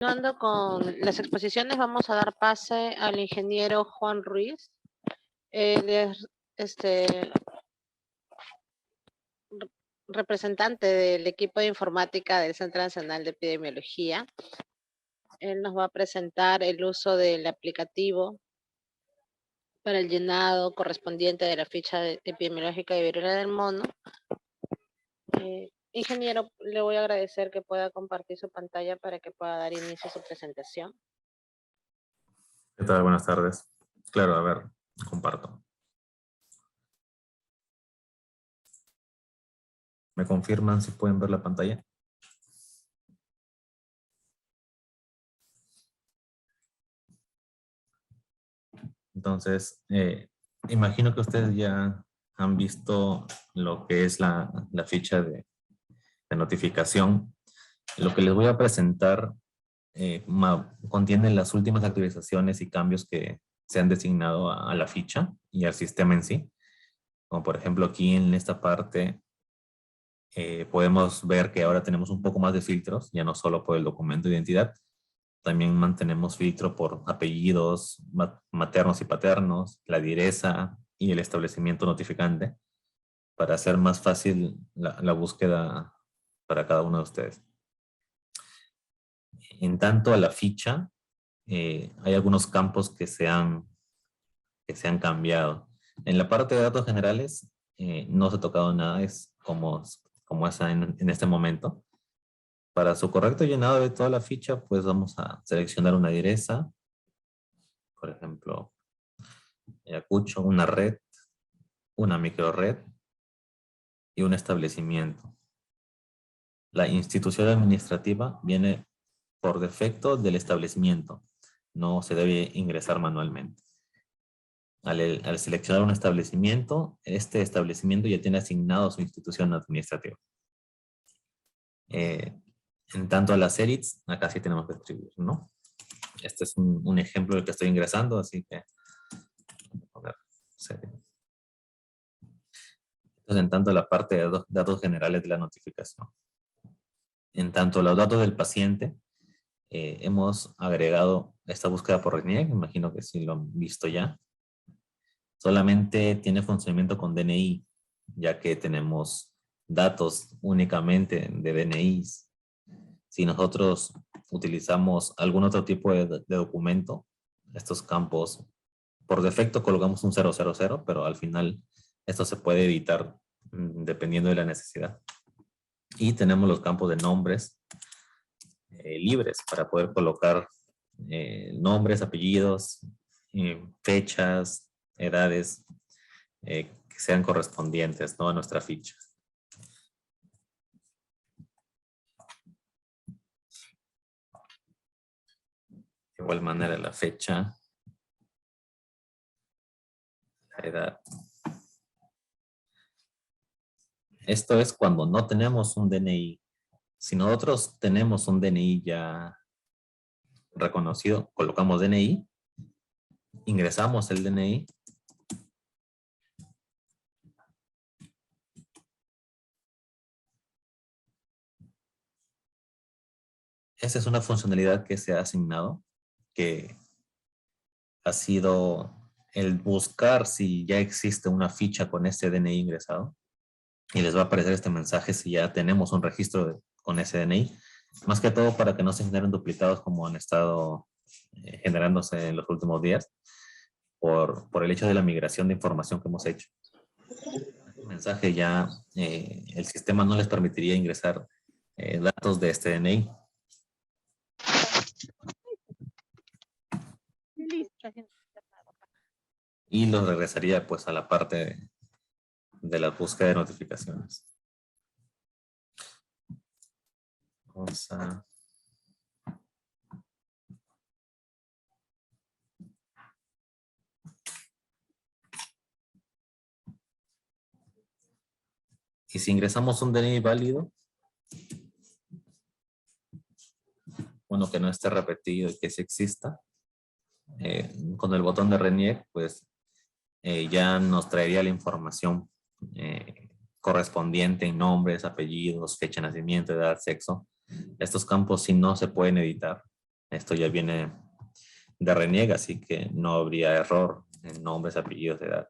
Continuando con las exposiciones, vamos a dar pase al ingeniero Juan Ruiz. Él es representante del equipo de informática del Centro Nacional de Epidemiología. Él nos va a presentar el uso del aplicativo para el llenado correspondiente de la ficha epidemiológica de viruela del mono. Ingeniero, le voy a agradecer que pueda compartir su pantalla para que pueda dar inicio a su presentación. ¿Qué tal? Buenas tardes. Claro, a ver, comparto. ¿Me confirman si pueden ver la pantalla? Entonces, imagino que ustedes ya han visto lo que es la ficha de notificación. Lo que les voy a presentar contiene las últimas actualizaciones y cambios que se han designado a la ficha y al sistema en sí. Como por ejemplo aquí en esta parte podemos ver que ahora tenemos un poco más de filtros, ya no solo por el documento de identidad, también mantenemos filtro por apellidos maternos y paternos, la direza y el establecimiento notificante para hacer más fácil la búsqueda para cada uno de ustedes. En tanto a la ficha, hay algunos campos que se han cambiado. En la parte de datos generales no se ha tocado nada, es como es en este momento. Para su correcto llenado de toda la ficha, pues vamos a seleccionar una direza, por ejemplo, Ayacucho, una red, una microred y un establecimiento. La institución administrativa viene por defecto del establecimiento, no se debe ingresar manualmente. Al seleccionar un establecimiento, este establecimiento ya tiene asignado su institución administrativa. En tanto a las ERITs, acá sí tenemos que escribir, ¿no? Este es un ejemplo del que estoy ingresando, así que poner serie. Entonces, en tanto la parte de datos generales de la notificación. En tanto los datos del paciente, hemos agregado esta búsqueda por RENIEC, imagino que sí lo han visto ya. Solamente tiene funcionamiento con DNI, ya que tenemos datos únicamente de DNIs. Si nosotros utilizamos algún otro tipo de documento, estos campos, por defecto colocamos un 000, pero al final esto se puede editar dependiendo de la necesidad. Y tenemos los campos de nombres libres para poder colocar nombres, apellidos, fechas, edades que sean correspondientes, ¿no?, a nuestra ficha. De igual manera la fecha, la edad. Esto es cuando no tenemos un DNI. Si nosotros tenemos un DNI ya reconocido, colocamos DNI, ingresamos el DNI, esa es una funcionalidad que se ha asignado, que ha sido el buscar si ya existe una ficha con este DNI ingresado, y les va a aparecer este mensaje si ya tenemos un registro con ese DNI, más que todo para que no se generen duplicados como han estado generándose en los últimos días por el hecho de la migración de información que hemos hecho. Este mensaje ya el sistema no les permitiría ingresar datos de este DNI. Y los regresaría pues a la parte de la búsqueda de notificaciones. Vamos a... Y si ingresamos un DNI válido, bueno, que no esté repetido y que sí exista, con el botón de RENIEC, pues ya nos traería la información correspondiente en nombres, apellidos, fecha de nacimiento, edad, sexo. Estos campos sí no se pueden editar. Esto ya viene de RENIEC, así que no habría error en nombres, apellidos, de edad.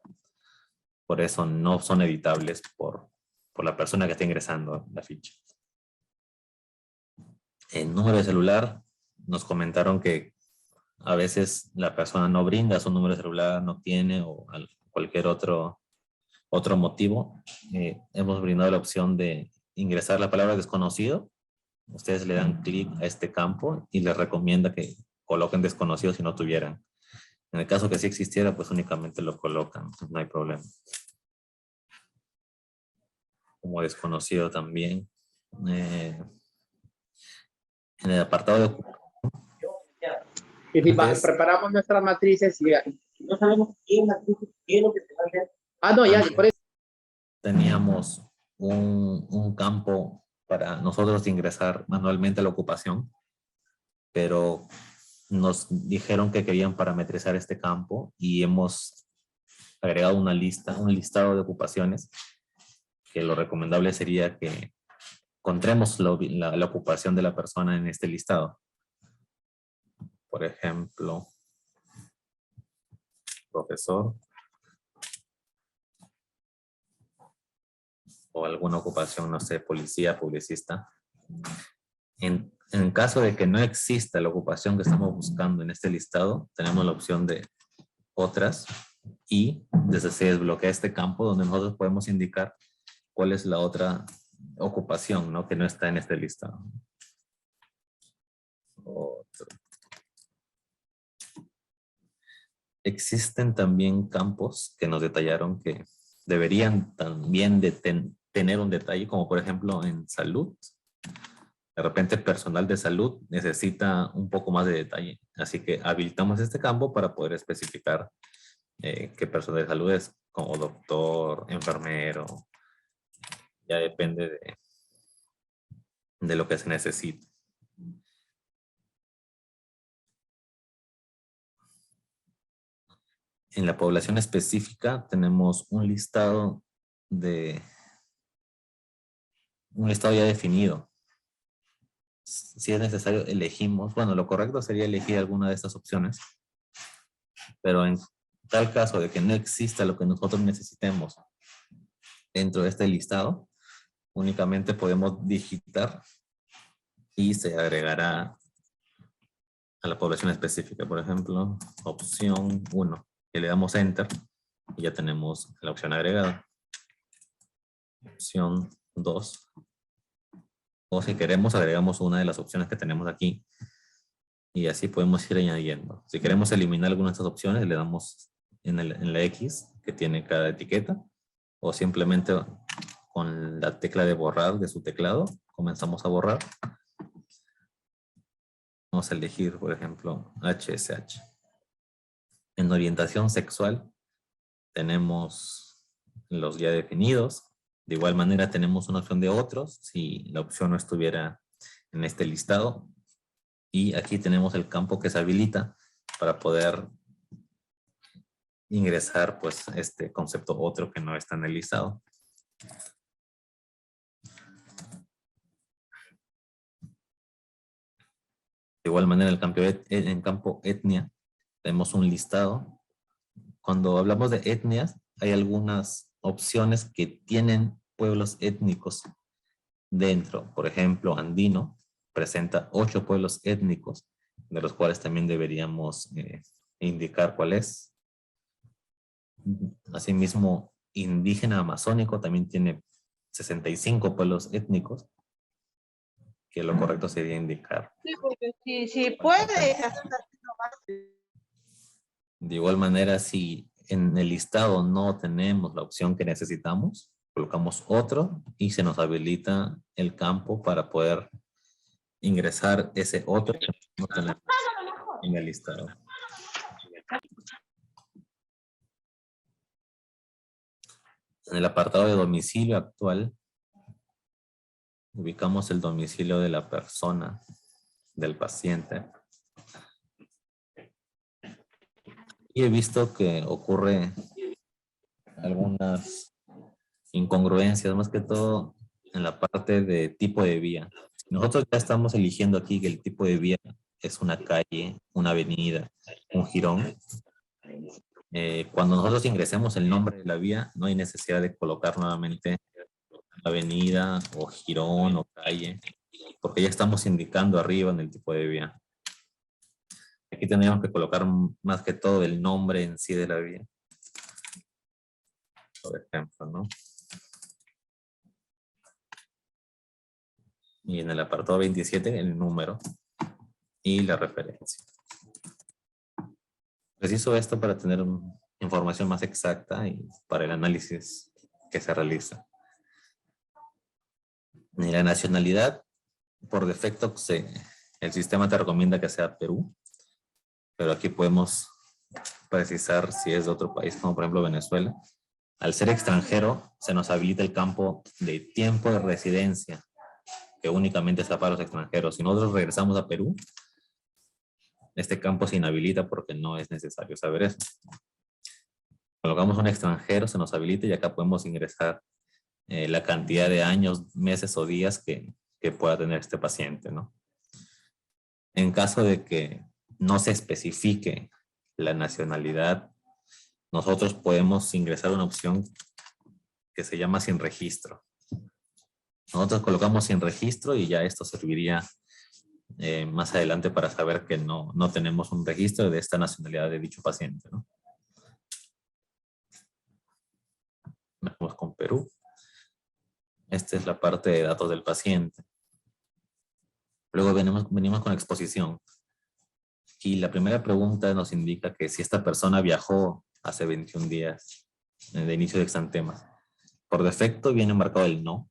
Por eso no son editables por la persona que está ingresando la ficha. El número de celular, nos comentaron que a veces la persona no brinda su número de celular, no tiene, o cualquier otro motivo. Hemos brindado la opción de ingresar la palabra desconocido. Ustedes le dan clic a este campo y les recomienda que coloquen desconocido si no tuvieran. En el caso que sí existiera, pues únicamente lo colocan, no hay problema. Como desconocido también. En el apartado de Y si Entonces, preparamos nuestras matrices y no sabemos qué matrices, qué es lo que se va a hacer. Ah, no, ya, por eso. teníamos un campo para nosotros ingresar manualmente a la ocupación, pero nos dijeron que querían parametrizar este campo y hemos agregado un listado de ocupaciones, que lo recomendable sería que encontremos la ocupación de la persona en este listado. Por ejemplo, profesor, o alguna ocupación, no sé, policía, publicista. En caso de que no exista la ocupación que estamos buscando en este listado, tenemos la opción de otras y desde se desbloquea este campo donde nosotros podemos indicar cuál es la otra ocupación, ¿no? Que no está en este listado. Otro. Existen también campos que nos detallaron que deberían también tener un detalle, como por ejemplo en salud. De repente personal de salud necesita un poco más de detalle. Así que habilitamos este campo para poder especificar qué personal de salud es, como doctor, enfermero. Ya depende de lo que se necesite. En la población específica tenemos un listado ya definido. Si es necesario, elegimos, bueno, lo correcto sería elegir alguna de estas opciones, pero en tal caso de que no exista lo que nosotros necesitemos dentro de este listado, únicamente podemos digitar y se agregará a la población específica. Por ejemplo, opción 1, que le damos Enter y ya tenemos la opción agregada. Opción 2. O si queremos, agregamos una de las opciones que tenemos aquí. Y así podemos ir añadiendo. Si queremos eliminar alguna de estas opciones, le damos en la X que tiene cada etiqueta. O simplemente con la tecla de borrar de su teclado, comenzamos a borrar. Vamos a elegir, por ejemplo, HSH. En orientación sexual tenemos los ya definidos. De igual manera tenemos una opción de otros, si la opción no estuviera en este listado. Y aquí tenemos el campo que se habilita para poder ingresar pues este concepto otro que no está en el listado. De igual manera en campo etnia tenemos un listado. Cuando hablamos de etnias hay algunas opciones que tienen pueblos étnicos dentro. Por ejemplo, andino presenta 8 pueblos étnicos, de los cuales también deberíamos indicar cuál es. Asimismo, indígena amazónico también tiene 65 pueblos étnicos, que lo correcto sería indicar. Sí, porque si puede. De igual manera, si en el listado no tenemos la opción que necesitamos, colocamos otro y se nos habilita el campo para poder ingresar ese otro que no tenemos en el listado. En el apartado de domicilio actual, ubicamos el domicilio de la persona, del paciente. Y he visto que ocurre algunas incongruencias, más que todo en la parte de tipo de vía. Nosotros ya estamos eligiendo aquí el tipo de vía es una calle, una avenida, un jirón. Cuando nosotros ingresemos el nombre de la vía, no hay necesidad de colocar nuevamente avenida o jirón o calle, porque ya estamos indicando arriba en el tipo de vía. Aquí tendríamos que colocar más que todo el nombre en sí de la vía. Por ejemplo, ¿no? Y en el apartado 27, el número y la referencia. Preciso esto para tener información más exacta y para el análisis que se realiza. Y la nacionalidad, por defecto, el sistema te recomienda que sea Perú, pero aquí podemos precisar si es de otro país, como por ejemplo Venezuela. Al ser extranjero, se nos habilita el campo de tiempo de residencia, que únicamente está para los extranjeros. Si nosotros regresamos a Perú, este campo se inhabilita porque no es necesario saber eso. Colocamos un extranjero, se nos habilita y acá podemos ingresar la cantidad de años, meses o días que pueda tener este paciente, ¿no? En caso de que no se especifique la nacionalidad, nosotros podemos ingresar una opción que se llama sin registro. Nosotros colocamos sin registro y ya esto serviría más adelante para saber que no tenemos un registro de esta nacionalidad de dicho paciente, ¿no? Vamos con Perú. Esta es la parte de datos del paciente. Luego venimos con exposición. Y la primera pregunta nos indica que si esta persona viajó hace 21 días de inicio de exantemas. Por defecto viene marcado el no.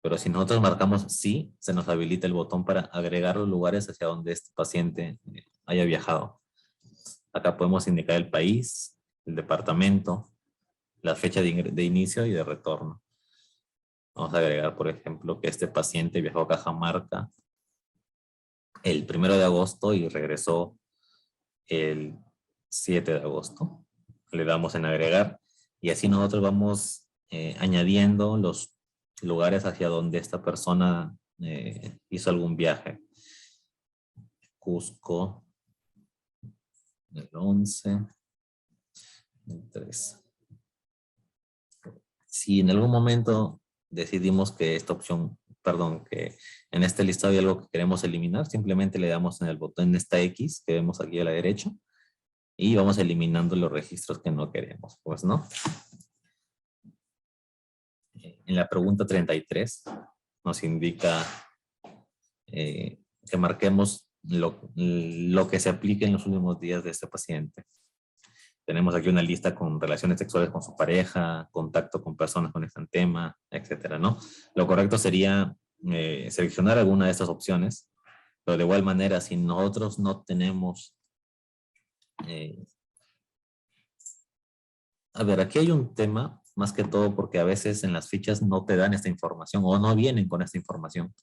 Pero si nosotros marcamos sí, se nos habilita el botón para agregar los lugares hacia donde este paciente haya viajado. Acá podemos indicar el país, el departamento, la fecha de inicio y de retorno. Vamos a agregar, por ejemplo, que este paciente viajó a Cajamarca el 1 de agosto y regresó el 7 de agosto. Le damos en agregar y así nosotros vamos añadiendo los lugares hacia donde esta persona hizo algún viaje. Cusco, el 11, el 3. Si en algún momento decidimos que esta opción, que en este listado hay algo que queremos eliminar, simplemente le damos en el botón, en esta X que vemos aquí a la derecha, y vamos eliminando los registros que no queremos, pues, ¿no? En la pregunta 33 nos indica que marquemos lo que se aplique en los últimos días de este paciente. Tenemos aquí una lista con relaciones sexuales con su pareja, contacto con personas con exantema, etcétera, ¿no? Lo correcto sería seleccionar alguna de estas opciones, pero de igual manera, si nosotros no tenemos... a ver, aquí hay un tema, más que todo porque a veces en las fichas no te dan esta información o no vienen con esta información.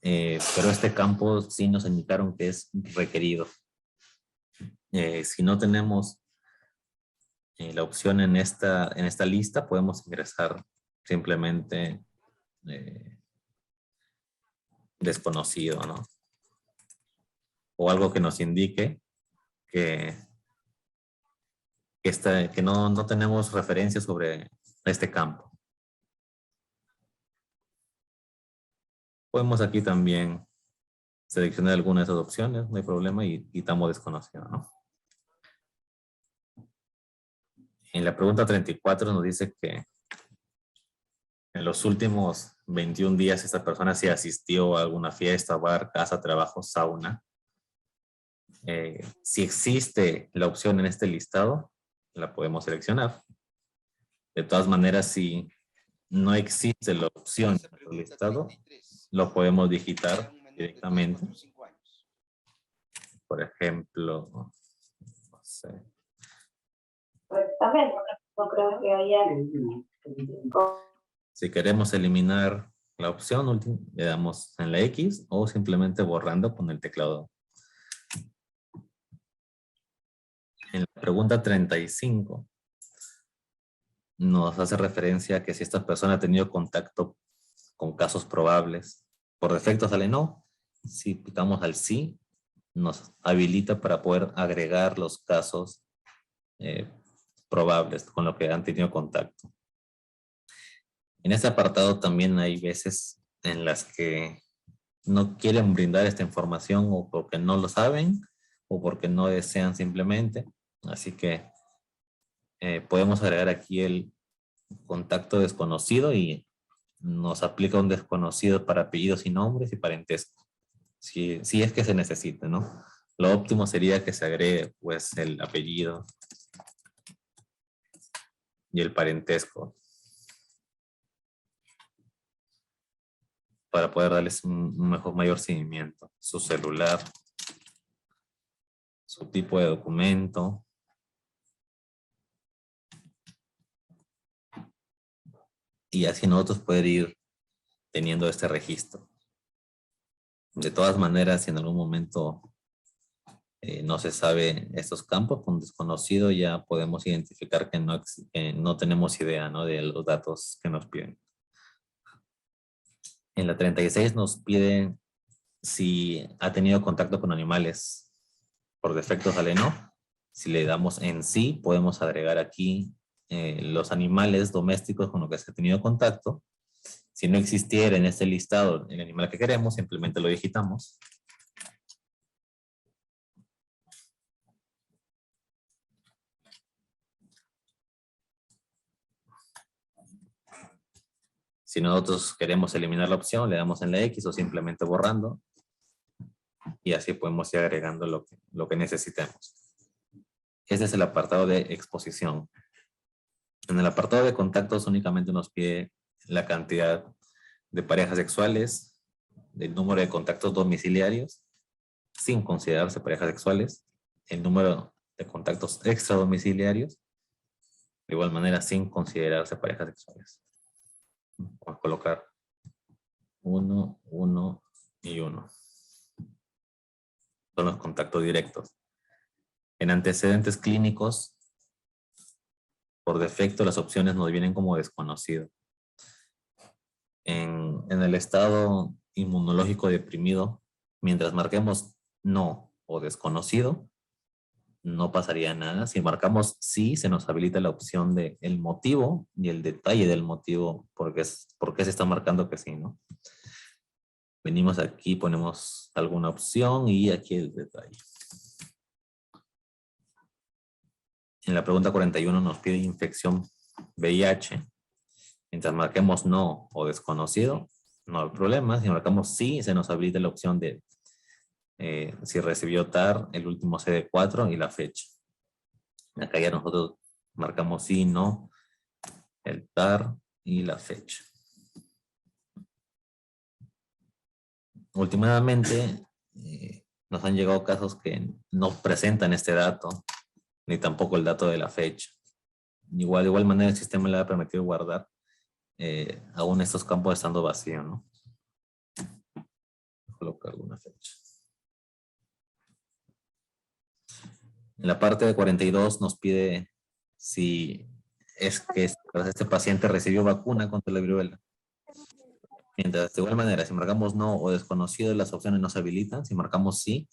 Pero este campo sí nos indicaron que es requerido. Si no tenemos la opción en esta lista, podemos ingresar simplemente desconocido, ¿no? O algo que nos indique que no tenemos referencia sobre este campo. Podemos aquí también seleccionar alguna de esas opciones, no hay problema, y quitamos desconocido, ¿no? En la pregunta 34 nos dice que en los últimos 21 días esta persona sí asistió a alguna fiesta, bar, casa, trabajo, sauna. Si existe la opción en este listado, la podemos seleccionar. De todas maneras, si no existe la opción en el listado, lo podemos digitar directamente. Por ejemplo, no sé. No creo que haya... Si queremos eliminar la opción, le damos en la X o simplemente borrando con el teclado. En la pregunta 35 nos hace referencia a que si esta persona ha tenido contacto con casos probables, por defecto sale no. Si picamos al sí, nos habilita para poder agregar los casos probables con los que han tenido contacto. En este apartado también hay veces en las que no quieren brindar esta información o porque no lo saben o porque no desean simplemente. Así que podemos agregar aquí el contacto desconocido y nos aplica un desconocido para apellidos y nombres y parentesco. Si es que se necesita, ¿no? Lo óptimo sería que se agregue pues el apellido y el parentesco para poder darles un mayor seguimiento. Su celular, su tipo de documento. Y así nosotros poder ir teniendo este registro. De todas maneras, si en algún momento no se sabe estos campos, con desconocido ya podemos identificar que no tenemos idea, ¿no?, de los datos que nos piden. En la 36 nos piden si ha tenido contacto con animales. Por defecto sale no. Si le damos en sí, podemos agregar aquí los animales domésticos con los que se ha tenido contacto. Si no existiera en este listado el animal que queremos, simplemente lo digitamos. Si nosotros queremos eliminar la opción, le damos en la X o simplemente borrando. Y así podemos ir agregando lo que necesitemos. Este es el apartado de exposición. En el apartado de contactos únicamente nos pide la cantidad de parejas sexuales, el número de contactos domiciliarios, sin considerarse parejas sexuales, el número de contactos extradomiciliarios, de igual manera sin considerarse parejas sexuales. Vamos a colocar 1, 1 y 1. Son los contactos directos. En antecedentes clínicos, por defecto las opciones nos vienen como desconocido. En el estado inmunológico deprimido, mientras marquemos no o desconocido, no pasaría nada. Si marcamos sí, se nos habilita la opción de el motivo y el detalle del motivo por qué se está marcando que sí, ¿no? Venimos aquí, ponemos alguna opción y aquí el detalle. En la pregunta 41 nos pide infección VIH. Mientras marquemos no o desconocido, no hay problema. Si marcamos sí, se nos habilita la opción de si recibió TAR, el último CD4 y la fecha. Acá ya nosotros marcamos sí, no, el TAR y la fecha. Últimamente nos han llegado casos que no presentan este dato, ni tampoco el dato de la fecha. De igual manera el sistema le ha permitido guardar aún estos campos estando vacíos, ¿no? Voy a colocar alguna fecha. En la parte de 42 nos pide si es que este paciente recibió vacuna contra la viruela. Mientras, de igual manera, si marcamos no o desconocido, las opciones nos habilitan. Si marcamos sí,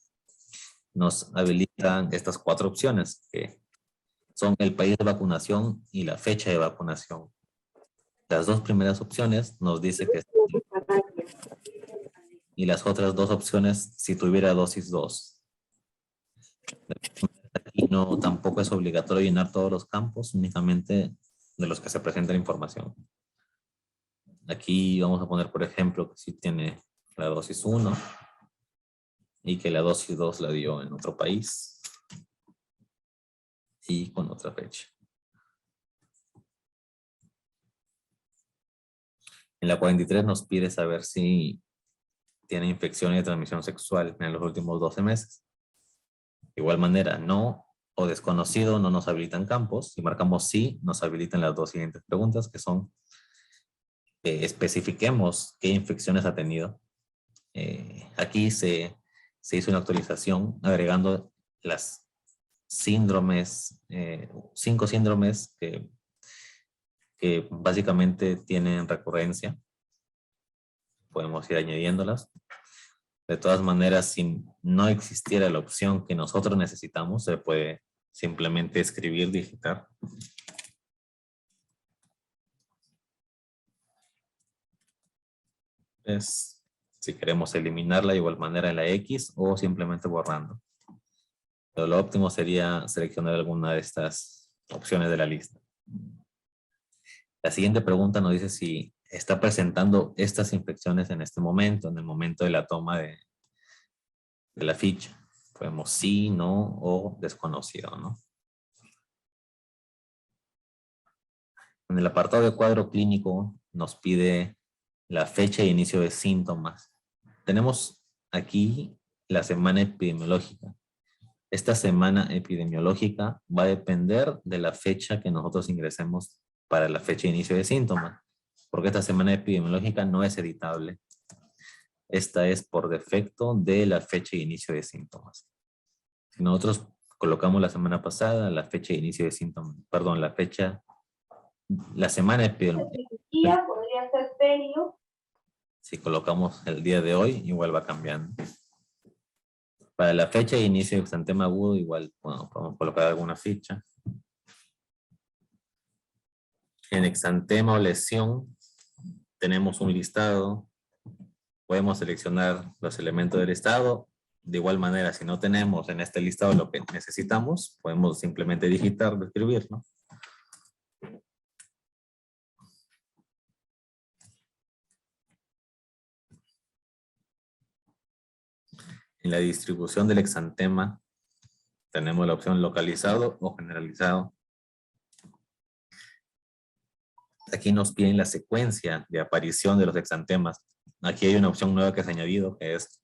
nos habilitan estas 4 opciones, que son el país de vacunación y la fecha de vacunación. Las 2 primeras opciones nos dice que y las otras 2 opciones si tuviera dosis 2. Aquí no, tampoco es obligatorio llenar todos los campos, únicamente de los que se presenta la información. Aquí vamos a poner, por ejemplo, que si tiene la dosis 1 y que la dosis 2 la dio en otro país y con otra fecha. En la 43 nos pide saber si tiene infección de transmisión sexual en los últimos 12 meses. De igual manera, no o desconocido no nos habilitan campos. Si marcamos sí, nos habilitan las 2 siguientes preguntas, que son que especifiquemos qué infecciones ha tenido. Aquí se hizo una actualización agregando las síndromes, 5 síndromes que básicamente tienen recurrencia. Podemos ir añadiéndolas. De todas maneras, si no existiera la opción que nosotros necesitamos, se puede simplemente escribir, digitar. Si queremos eliminarla de igual manera en la X o simplemente borrando. Pero lo óptimo sería seleccionar alguna de estas opciones de la lista. La siguiente pregunta nos dice si está presentando estas infecciones en este momento, en el momento de la toma de la ficha. Podemos sí, no o desconocido, ¿no? En el apartado de cuadro clínico nos pide la fecha de inicio de síntomas. Tenemos aquí la semana epidemiológica. Esta semana epidemiológica va a depender de la fecha que nosotros ingresemos para la fecha de inicio de síntomas, porque esta semana epidemiológica no es editable. Esta es por defecto de la fecha de inicio de síntomas. Si nosotros colocamos la semana pasada, la fecha de inicio de síntomas, perdón, la semana epidemiológica. Día podría ser perio. Si colocamos el día de hoy, igual va cambiando. Para la fecha de inicio de exantema agudo, igual, bueno, podemos colocar alguna ficha. En exantema o lesión, tenemos un listado. Podemos seleccionar los elementos del listado. De igual manera, si no tenemos en este listado lo que necesitamos, podemos simplemente digitarlo, escribirlo. En la distribución del exantema, tenemos la opción localizado o generalizado. Aquí nos piden la secuencia de aparición de los exantemas. Aquí hay una opción nueva que se ha añadido, que es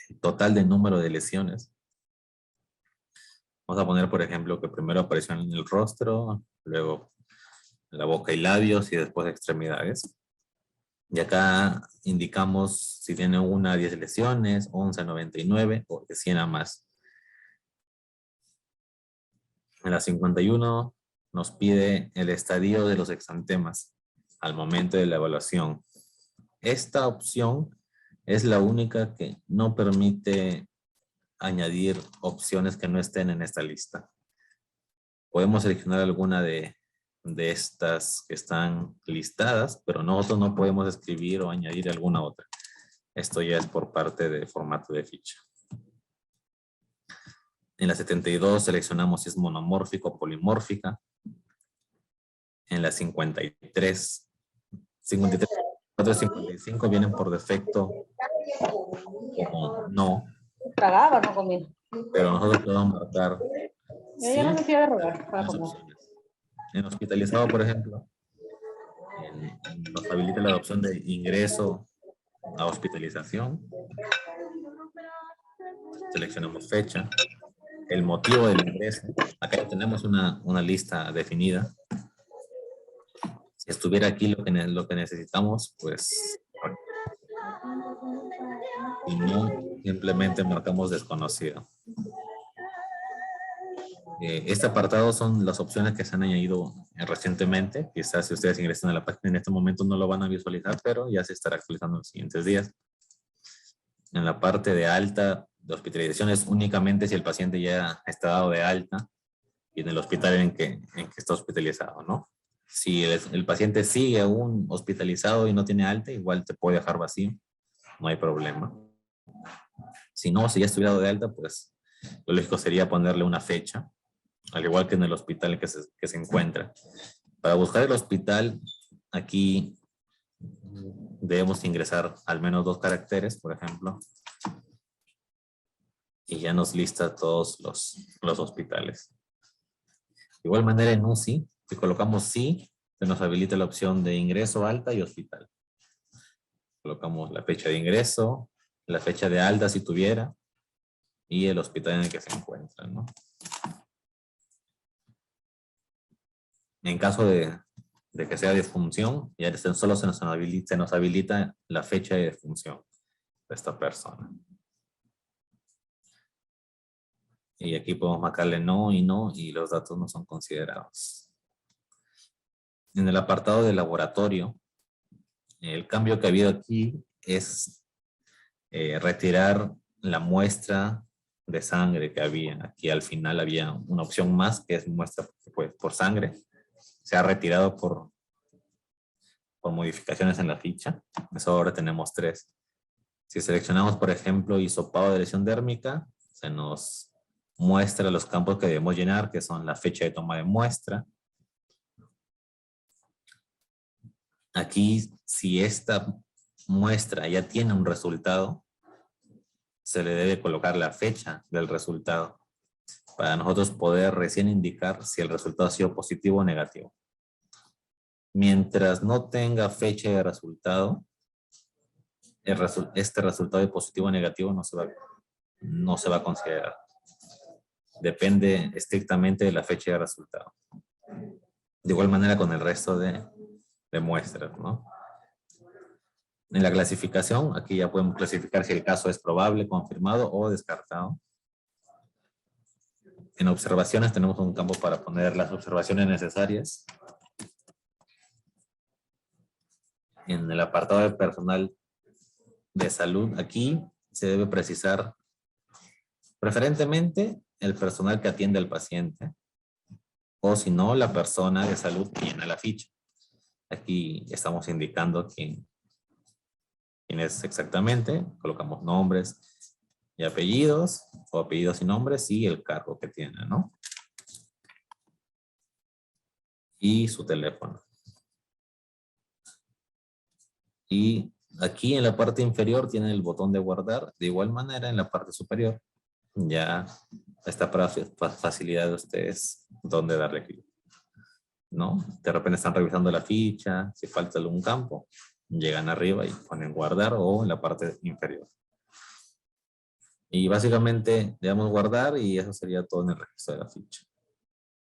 el total de número de lesiones. Vamos a poner, por ejemplo, que primero apareció en el rostro, luego la boca y labios y después extremidades. Y acá indicamos si tiene 1 a 10 lesiones, 11 a 99 o de 100 a más. En la 51 nos pide el estadio de los exantemas al momento de la evaluación. Esta opción es la única que no permite añadir opciones que no estén en esta lista. Podemos seleccionar alguna de estas que están listadas, pero nosotros no podemos escribir o añadir alguna otra. Esto ya es por parte de formato de ficha. En la 72 seleccionamos si es monomórfico o polimórfica. En la 53, 54 y 55 vienen por defecto como no. Tragaba, no comía. Pero nosotros podemos marcar Ella no me hacía de rogar para las comer. opciones. En hospitalizado, por ejemplo, nos habilita la opción de ingreso a hospitalización. Seleccionamos fecha, el motivo del ingreso. Acá ya tenemos una lista definida. Si estuviera aquí lo que necesitamos, pues, y no, simplemente marcamos desconocido. Este apartado son las opciones que se han añadido recientemente. Quizás si ustedes ingresan a la página en este momento no lo van a visualizar, pero ya se estará actualizando en los siguientes días. En la parte de alta de hospitalización es únicamente si el paciente ya está dado de alta y en el hospital en que está hospitalizado, ¿no? Si el paciente sigue aún hospitalizado y no tiene alta, igual te puede dejar vacío, no hay problema. Si no, si ya estuviera dado de alta, pues lo lógico sería ponerle una fecha, al igual que en el hospital en que se encuentra. Para buscar el hospital, aquí debemos ingresar al menos 2 caracteres, por ejemplo, y ya nos lista todos los hospitales. De igual manera en UCI, si colocamos sí, se nos habilita la opción de ingreso, alta y hospital. Colocamos la fecha de ingreso, la fecha de alta si tuviera, y el hospital en el que se encuentra, ¿no? En caso de que sea defunción, ya solo se nos habilita la fecha de defunción de esta persona. Y aquí podemos marcarle no, y los datos no son considerados. En el apartado de laboratorio, el cambio que ha habido aquí es retirar la muestra de sangre que había. Aquí al final había una opción más que es muestra pues, por sangre. Se ha retirado por modificaciones en la ficha. Eso ahora tenemos 3. Si seleccionamos, por ejemplo, hisopado de lesión dérmica, se nos muestra los campos que debemos llenar, que son la fecha de toma de muestra. Aquí, si esta muestra ya tiene un resultado, se le debe colocar la fecha del resultado para nosotros poder recién indicar si el resultado ha sido positivo o negativo. Mientras no tenga fecha de resultado, este resultado de positivo o negativo no se va a considerar. Depende estrictamente de la fecha de resultado. De igual manera con el resto de muestras, ¿no? En la clasificación, aquí ya podemos clasificar si el caso es probable, confirmado o descartado. En observaciones tenemos un campo para poner las observaciones necesarias. En el apartado de personal de salud, aquí se debe precisar preferentemente el personal que atiende al paciente o si no, la persona de salud que llena la ficha. Aquí estamos indicando quién es exactamente, colocamos nombres y apellidos, o apellidos y nombres, y el cargo que tiene, ¿no? Y su teléfono. Y aquí en la parte inferior tienen el botón de guardar, de igual manera en la parte superior ya está para facilidad de ustedes dónde darle clic, ¿no? De repente están revisando la ficha, si falta algún campo, llegan arriba y ponen guardar o en la parte inferior. Y básicamente le damos guardar y eso sería todo en el registro de la ficha.